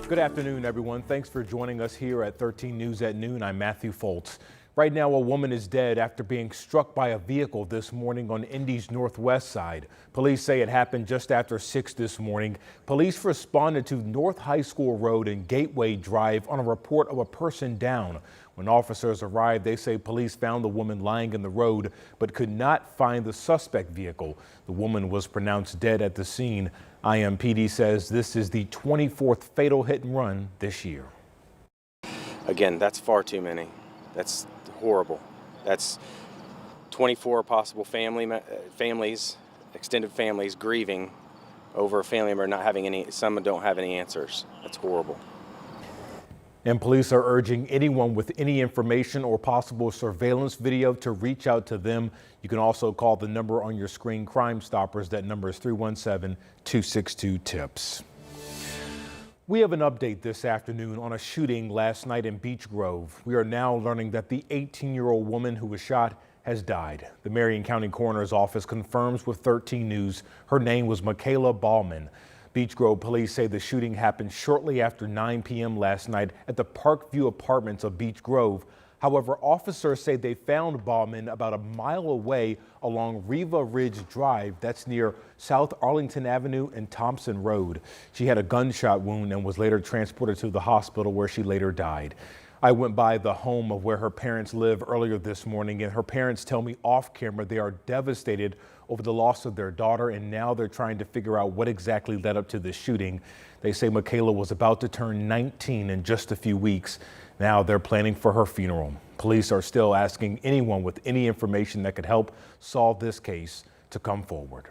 Good afternoon, everyone. Thanks for joining us here at 13 News at Noon. I'm Matthew Foltz. Right now, a woman is dead after being struck by a vehicle this morning on Indy's northwest side. Police say it happened just after 6 this morning. Police responded to North High School Road and Gateway Drive on a report of a person down. When officers arrived, they say police found the woman lying in the road but could not find the suspect vehicle. The woman was pronounced dead at the scene. IMPD says this is the 24th fatal hit and run this year. Again, that's far too many. That's horrible. That's 24 possible families, extended families grieving over a family member not having any, some don't have any answers. That's horrible. And police are urging anyone with any information or possible surveillance video to reach out to them. You can also call the number on your screen, Crime Stoppers. That number is 317-262-TIPS. We have an update this afternoon on a shooting last night in Beech Grove. We are now learning that the 18-year-old woman who was shot has died. The Marion County Coroner's Office confirms with 13 News her name was Michaela Ballman. Beech Grove police say the shooting happened shortly after 9 p.m. last night at the Parkview Apartments of Beech Grove. However, officers say they found Ballman about a mile away along Riva Ridge Drive. That's near South Arlington Avenue and Thompson Road. She had a gunshot wound and was later transported to the hospital where she later died. I went by the home of where her parents live earlier this morning, and her parents tell me off camera they are devastated over the loss of their daughter, and now they're trying to figure out what exactly led up to the shooting. They say Michaela was about to turn 19 in just a few weeks. Now they're planning for her funeral. Police are still asking anyone with any information that could help solve this case to come forward.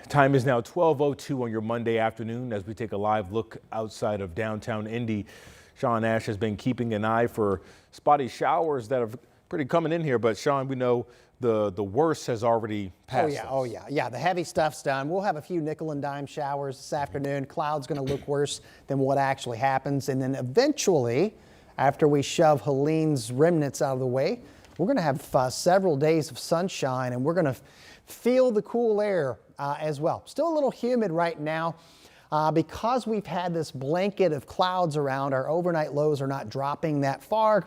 Time is now 12:02 on your Monday afternoon as we take a live look outside of downtown Indy. Sean Ash has been keeping an eye for spotty showers that are pretty coming in here, but Sean, we know the worst has already passed. Yeah, the heavy stuff's done. We'll have a few nickel and dime showers this afternoon. Cloud's going to look worse than what actually happens, and then eventually, after we shove Helene's remnants out of the way, we're going to have several days of sunshine, and we're going to feel the cool air as well. Still a little humid right now. Because we've had this blanket of clouds around, our overnight lows are not dropping that far,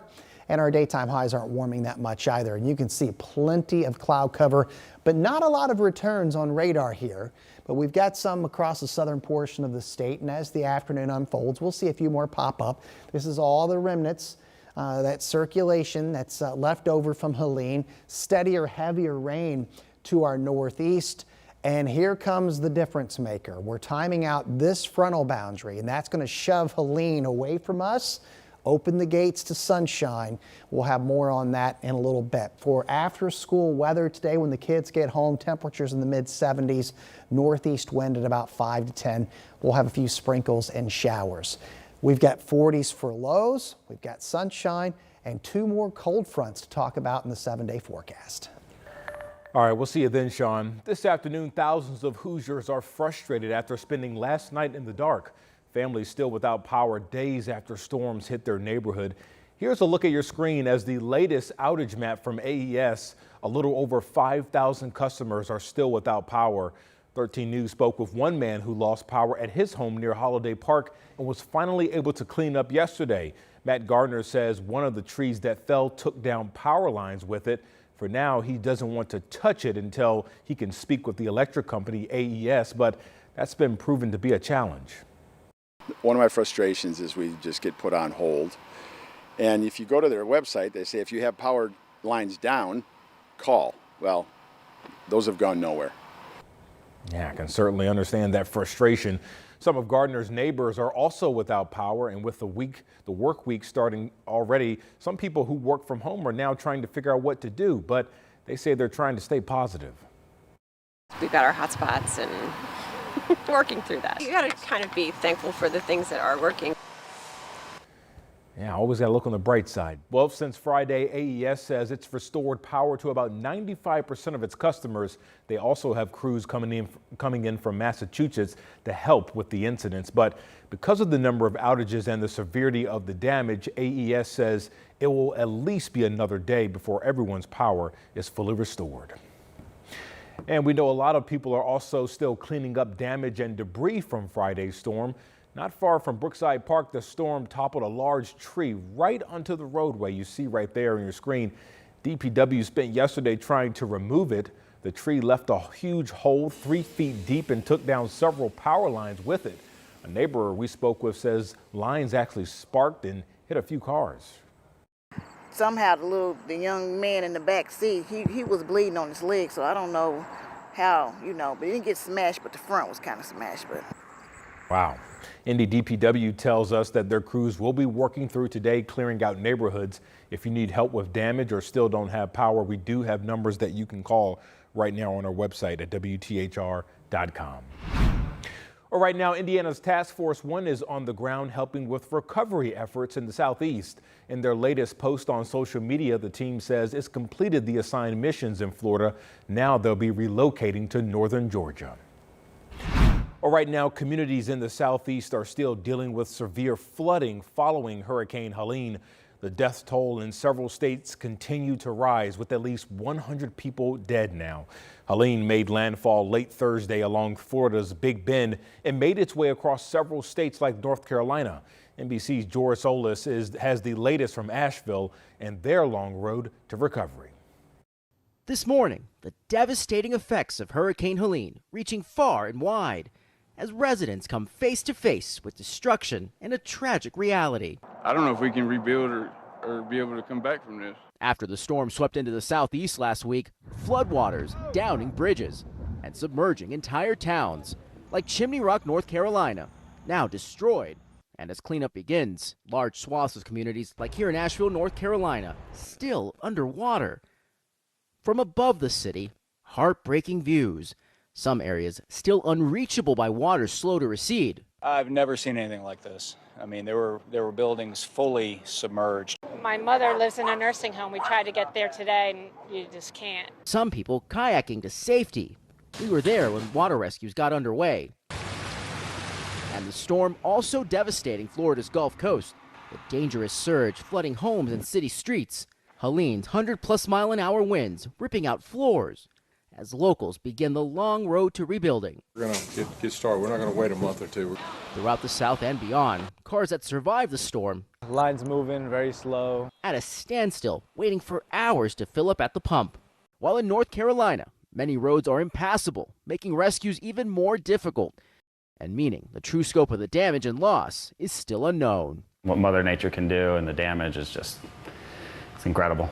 and our daytime highs aren't warming that much either. And you can see plenty of cloud cover, but not a lot of returns on radar here. But we've got some across the southern portion of the state, and as the afternoon unfolds, we'll see a few more pop up. This is all the remnants. That circulation that's left over from Helene, steadier, heavier rain to our northeast. And here comes the difference maker. We're timing out this frontal boundary, and that's going to shove Helene away from us, open the gates to sunshine. We'll have more on that in a little bit. For after school weather today, when the kids get home, temperatures in the mid 70s, northeast wind at about 5 to 10. We'll have a few sprinkles and showers. We've got 40s for lows, we've got sunshine, and 2 more cold fronts to talk about in the 7-day forecast. All right, we'll see you then, Sean. This afternoon, thousands of Hoosiers are frustrated after spending last night in the dark. Families still without power days after storms hit their neighborhood. Here's a look at your screen as the latest outage map from AES. A little over 5,000 customers are still without power. 13 News spoke with one man who lost power at his home near Holiday Park and was finally able to clean up yesterday. Matt Gardner says one of the trees that fell took down power lines with it. For now, he doesn't want to touch it until he can speak with the electric company AES, but that's been proven to be a challenge. One of my frustrations is we just get put on hold. And if you go to their website, they say if you have power lines down, call. Well, those have gone nowhere. Yeah, I can certainly understand that frustration. Some of Gardner's neighbors are also without power, and with the work week starting already, some people who work from home are now trying to figure out what to do, but they say they're trying to stay positive. We've got our hot spots and working through that. You got to kind of be thankful for the things that are working. Yeah, always got to look on the bright side. Well, since Friday, AES says it's restored power to about 95% of its customers. They also have crews coming in from Massachusetts to help with the incidents. But because of the number of outages and the severity of the damage, AES says it will at least be another day before everyone's power is fully restored. And we know a lot of people are also still cleaning up damage and debris from Friday's storm. Not far from Brookside Park, the storm toppled a large tree right onto the roadway you see right there on your screen. DPW spent yesterday trying to remove it. The tree left a huge hole 3 feet deep and took down several power lines with it. A neighbor we spoke with says lines actually sparked and hit a few cars. Somehow the young man in the back seat, he was bleeding on his leg, so I don't know how, but he didn't get smashed, but the front was kind of smashed. But wow. Indy DPW tells us that their crews will be working through today, clearing out neighborhoods. If you need help with damage or still don't have power, we do have numbers that you can call right now on our website at WTHR.com. Well, right now, Indiana's Task Force 1 is on the ground helping with recovery efforts in the Southeast. In their latest post on social media, the team says it's completed the assigned missions in Florida. Now they'll be relocating to northern Georgia. Well, right now, communities in the Southeast are still dealing with severe flooding following Hurricane Helene. The death toll in several states continue to rise, with at least 100 people dead now. Helene made landfall late Thursday along Florida's Big Bend and made its way across several states like North Carolina. NBC's Joris Olis has the latest from Asheville and their long road to recovery. This morning, the devastating effects of Hurricane Helene reaching far and wide as residents come face to face with destruction and a tragic reality. I don't know if we can rebuild or be able to come back from this. After the storm swept into the southeast last week, floodwaters downing bridges and submerging entire towns like Chimney Rock, North Carolina, now destroyed. And as cleanup begins, large swaths of communities like here in Asheville, North Carolina, still underwater. From above the city, heartbreaking views. Some areas still unreachable by water slow to recede. I've never seen anything like this. I mean, there were buildings fully submerged. My mother lives in a nursing home. We tried to get there today and you just can't. Some people kayaking to safety. We were there when water rescues got underway. And the storm also devastating Florida's Gulf Coast. The dangerous surge flooding homes and city streets. Helene's 100-plus-mile-an-hour winds ripping out floors as locals begin the long road to rebuilding. We're going to get started. We're not going to wait a month or two. Throughout the South and beyond, cars that survived the storm lines moving very slow at a standstill, waiting for hours to fill up at the pump. While in North Carolina, many roads are impassable, making rescues even more difficult, and meaning the true scope of the damage and loss is still unknown. What Mother Nature can do and the damage is just, it's incredible.